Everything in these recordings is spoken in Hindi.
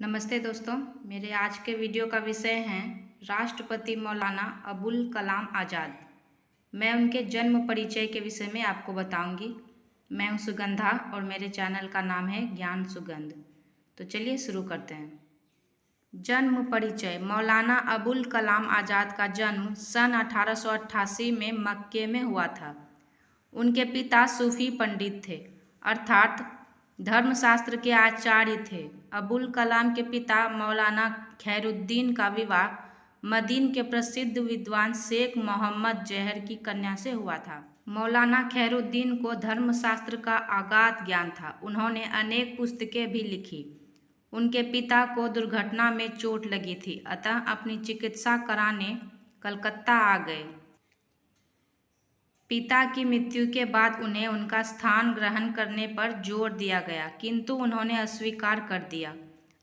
नमस्ते दोस्तों, मेरे आज के वीडियो का विषय है राष्ट्रपति मौलाना अबुल कलाम आज़ाद। मैं उनके जन्म परिचय के विषय में आपको बताऊंगी। मैं हूं सुगंधा और मेरे चैनल का नाम है ज्ञान सुगंध। तो चलिए शुरू करते हैं। जन्म परिचय। मौलाना अबुल कलाम आज़ाद का जन्म सन 1888 में मक्के में हुआ था। उनके पिता सूफी पंडित थे, अर्थात धर्मशास्त्र के आचार्य थे। अबुल कलाम के पिता मौलाना खैरुद्दीन का विवाह मदीन के प्रसिद्ध विद्वान शेख मोहम्मद जहर की कन्या से हुआ था। मौलाना खैरुद्दीन को धर्मशास्त्र का अगाध ज्ञान था। उन्होंने अनेक पुस्तकें भी लिखी। उनके पिता को दुर्घटना में चोट लगी थी, अतः अपनी चिकित्सा कराने कलकत्ता आ गए। पिता की मृत्यु के बाद उन्हें उनका स्थान ग्रहण करने पर जोर दिया गया, किंतु उन्होंने अस्वीकार कर दिया।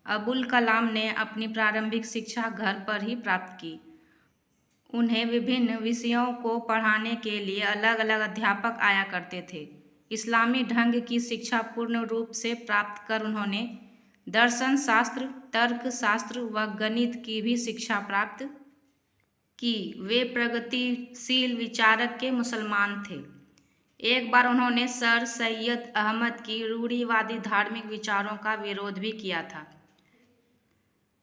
अबुल कलाम ने अपनी प्रारंभिक शिक्षा घर पर ही प्राप्त की। उन्हें विभिन्न विषयों को पढ़ाने के लिए अलग अलग अध्यापक आया करते थे। इस्लामी ढंग की शिक्षा पूर्ण रूप से प्राप्त कर उन्होंने दर्शन शास्त्र, तर्क शास्त्र व गणित की भी शिक्षा प्राप्त की। वे प्रगतिशील विचारक के मुसलमान थे। एक बार उन्होंने सर सैयद अहमद की रूढ़िवादी धार्मिक विचारों का विरोध भी किया था।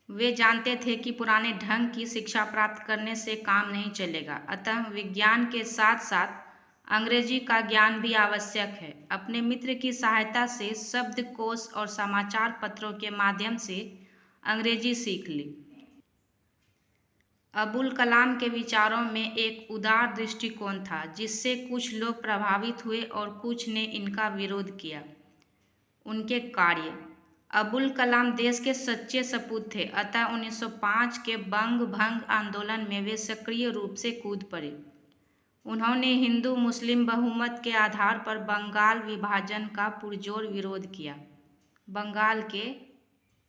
वे जानते थे कि पुराने ढंग की शिक्षा प्राप्त करने से काम नहीं चलेगा, अतः विज्ञान के साथ साथ अंग्रेजी का ज्ञान भी आवश्यक है। अपने मित्र की सहायता से शब्दकोश और समाचार पत्रों के माध्यम से अंग्रेजी सीख ली। अबुल कलाम के विचारों में एक उदार दृष्टिकोण था, जिससे कुछ लोग प्रभावित हुए और कुछ ने इनका विरोध किया। उनके कार्य। अबुल कलाम देश के सच्चे सपूत थे, अतः 1905 के बंग भंग आंदोलन में वे सक्रिय रूप से कूद पड़े। उन्होंने हिंदू मुस्लिम बहुमत के आधार पर बंगाल विभाजन का पुरजोर विरोध किया। बंगाल के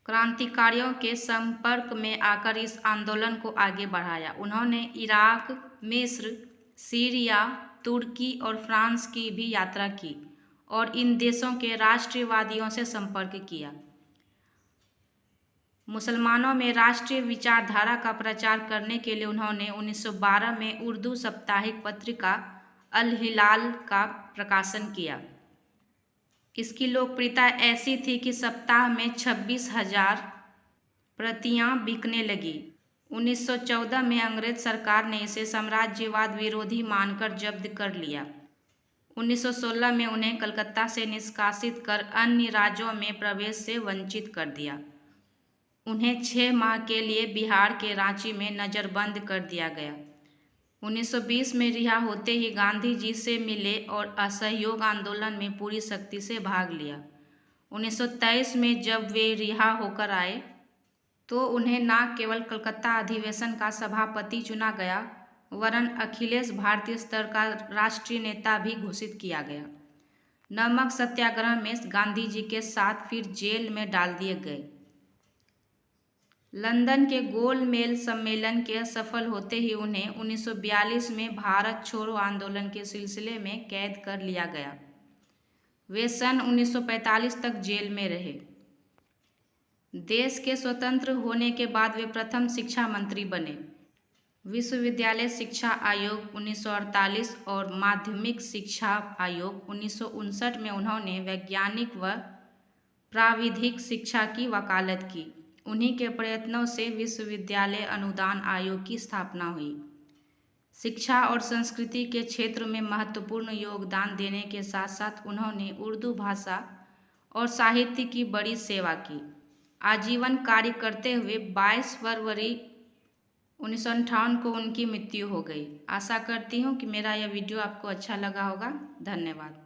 क्रांतिकारियों के संपर्क में आकर इस आंदोलन को आगे बढ़ाया। उन्होंने इराक, मिस्र, सीरिया, तुर्की और फ्रांस की भी यात्रा की और इन देशों के राष्ट्रवादियों से संपर्क किया। मुसलमानों में राष्ट्रीय विचारधारा का प्रचार करने के लिए उन्होंने 1912 में उर्दू साप्ताहिक पत्रिका अल हिलाल का प्रकाशन किया। इसकी लोकप्रियता ऐसी थी कि सप्ताह में 26,000 प्रतियां बिकने लगी। 1914 में अंग्रेज सरकार ने इसे साम्राज्यवाद विरोधी मानकर जब्त कर लिया। 1916 में उन्हें कलकत्ता से निष्कासित कर अन्य राज्यों में प्रवेश से वंचित कर दिया। उन्हें 6 माह के लिए बिहार के रांची में नज़रबंद कर दिया गया। 1920 में रिहा होते ही गांधी जी से मिले और असहयोग आंदोलन में पूरी शक्ति से भाग लिया। 1923 में जब वे रिहा होकर आए तो उन्हें न केवल कलकत्ता अधिवेशन का सभापति चुना गया, वरन अखिलेश भारतीय स्तर का राष्ट्रीय नेता भी घोषित किया गया। नमक सत्याग्रह में गांधी जी के साथ फिर जेल में डाल दिए गए। लंदन के गोलमेज सम्मेलन के असफल होते ही उन्हें 1942 में भारत छोड़ो आंदोलन के सिलसिले में कैद कर लिया गया। वे सन 1945 तक जेल में रहे। देश के स्वतंत्र होने के बाद वे प्रथम शिक्षा मंत्री बने। विश्वविद्यालय शिक्षा आयोग 1948 और माध्यमिक शिक्षा आयोग 1959 में उन्होंने वैज्ञानिक व प्राविधिक शिक्षा की वकालत की। उन्हीं के प्रयत्नों से विश्वविद्यालय अनुदान आयोग की स्थापना हुई। शिक्षा और संस्कृति के क्षेत्र में महत्वपूर्ण योगदान देने के साथ साथ उन्होंने उर्दू भाषा और साहित्य की बड़ी सेवा की। आजीवन कार्य करते हुए 22 फरवरी 1958 को उनकी मृत्यु हो गई। आशा करती हूँ कि मेरा यह वीडियो आपको अच्छा लगा होगा। धन्यवाद।